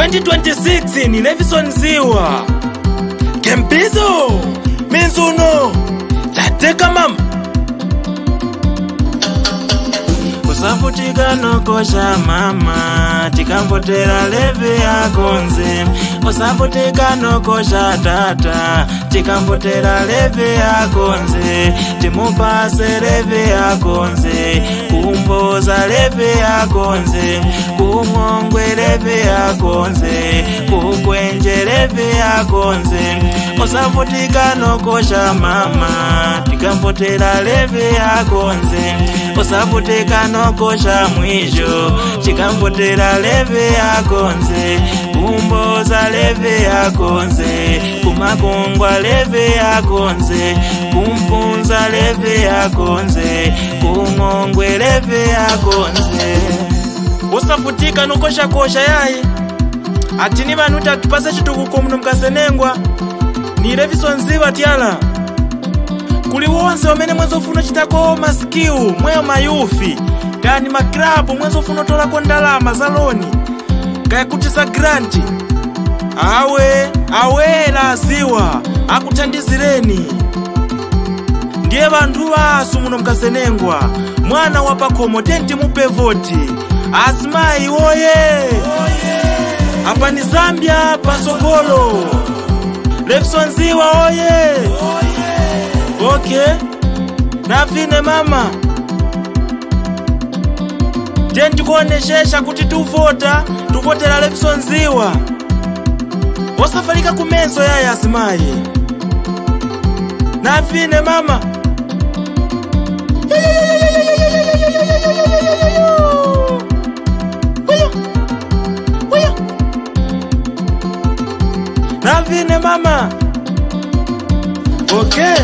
2026 ni Levison Ziwa Kempizo Minzuno Lateka mama Osafutika no kosha mama Tikambotera leve ya konze Osafutika no kosha tata Tikambotera leve ya konze Timupase leve ya konze Kumboza leve ya konze Kumongwe leve ya konze Kukwenje leve ya konze Osafutika no kosha mama Tikambotera leve ya konze Osafutika no kosha mwisho Chikambotera leve ya konze Kumboza leve ya konze Kumakongwa leve ya konze Kumpunza leve ya konze Kumongwe leve ya konze Osafutika no kosha kosha yayi Atini banuta tupase chitukuko mno mkasenengwa Ni Levison Ziwa tiala Kuli wonse wamene mwezo funo chitako maskiu mweyo mayufi Gani makrabu mwezo funo tola kwa ndalama zaloni Kaya kutisa granti Awe la Ziwa Akutandizireni Ndiye bandu wasu muno mkasenengwa Mwana wapakomo tenti mupe voti Asmai oye Hapa ni Zambia pasokolo Levison Ziwa oye Okay Nafine mama Tenti kuoneshesha kuti tuvotera Levison Ziwa Osafarika kumeso yaya Asmai Nafine mama Nafine mama Okay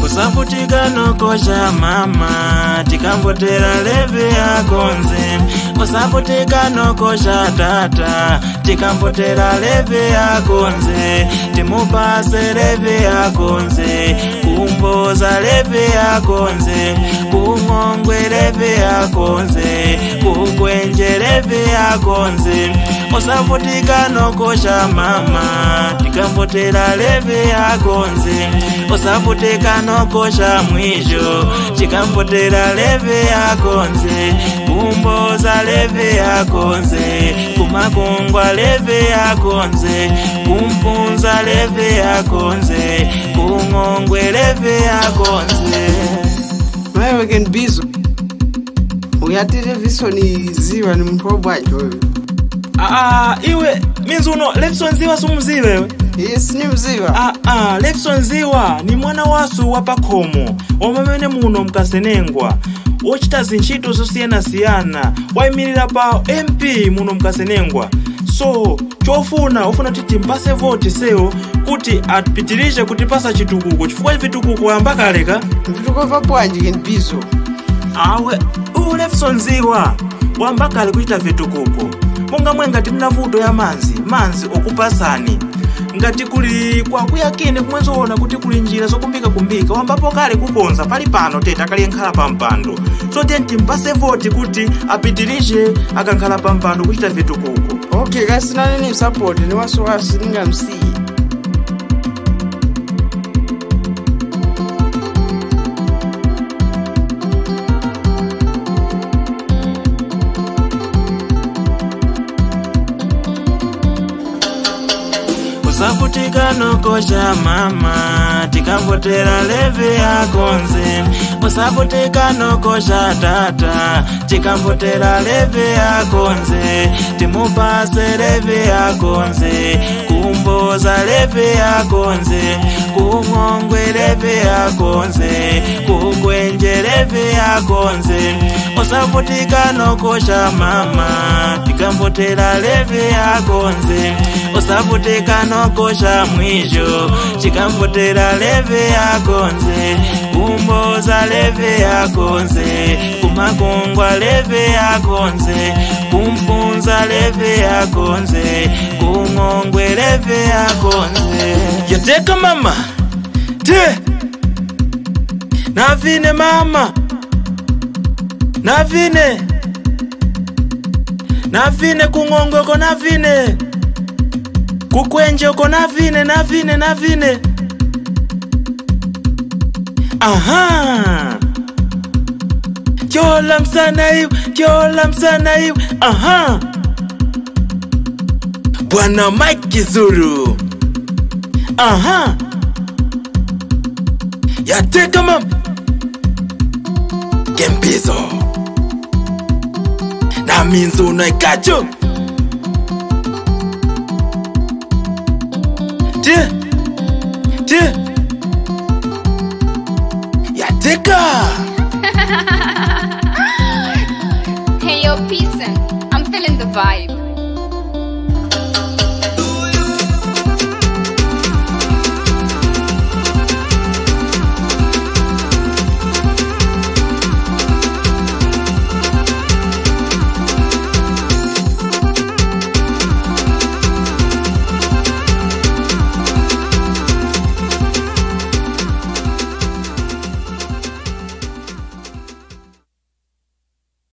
Osafutika no kosha mama Tikambotera leve ya konze Osafutika no kosha tata Tikambotera leve ya konze Timupase leve ya konze Kumboza leve ya konze Kumongwe leve ya konze Kukwenje leve ya konze Osafutika no kosha mama Tikambotera leve ya konze Osafutika no kosha mwisho Chikambotera leve ya konze Kumboza leve ya konze Kumakongwa leve ya konze Kumpunza leve ya konze Kumongwe leve ya konze Wewe Kempizo Uyati Levison Ziwa ni mprobo ajo Iwe Minzuno Levison Ziwa sumuziwe wewe Yes ni mziwa Levison Ziwa ni mwana wasu wapakomo Omamene muno mkasenengwa Ochita zinchito siyana Waimirira pa MP muno mkasenengwa So ufuna titi mpase voti seo Kuti atpitirishe kutipasa chitukuko Chifukwa vitukuko wambaka aleka Vitukuko vapuanji Kempizo Levison Ziwa wambaka alikuita vitukuko Monga ngati mnavuto ya manzi okupasani Ngati kuli kwa kuyakine kumwezoona kuti kuli njira zokumbika Wambapo kale kukonza pali pano teta kali nkhala pampando So tenti mpase voti kuti apitirishe akankhala pampando kuchita vitukuko Okay kasi nani support ni wasu ninga msii Osafutika no kosha mama Tikambotera leve ya konze Osafutika no kosha tata Tikambotera leve ya konze Timupase leve ya konze Kumboza leve ya konze Kumongwe leve ya konze Kukwenje leve ya konze Osafutika no kosha mama Tikambotera leve ya konze Osafutika no kosha mwisho Chikambotera leve ya konze Kumboza leve ya konze Kumakongwa leve ya konze Kumpunza leve ya konze Kumongwe leve ya konze Yateka mama Te Navine mama Navine kungongoko navine kukwenje uko na vine. Aha. Kyola msana hiu. Aha. Bwana Mike Kizuru. Aha. Yateka mam. Kempizo. Na minzu na ikacho. Tie. Yateka. Hey yo, peace. I'm feeling the vibe.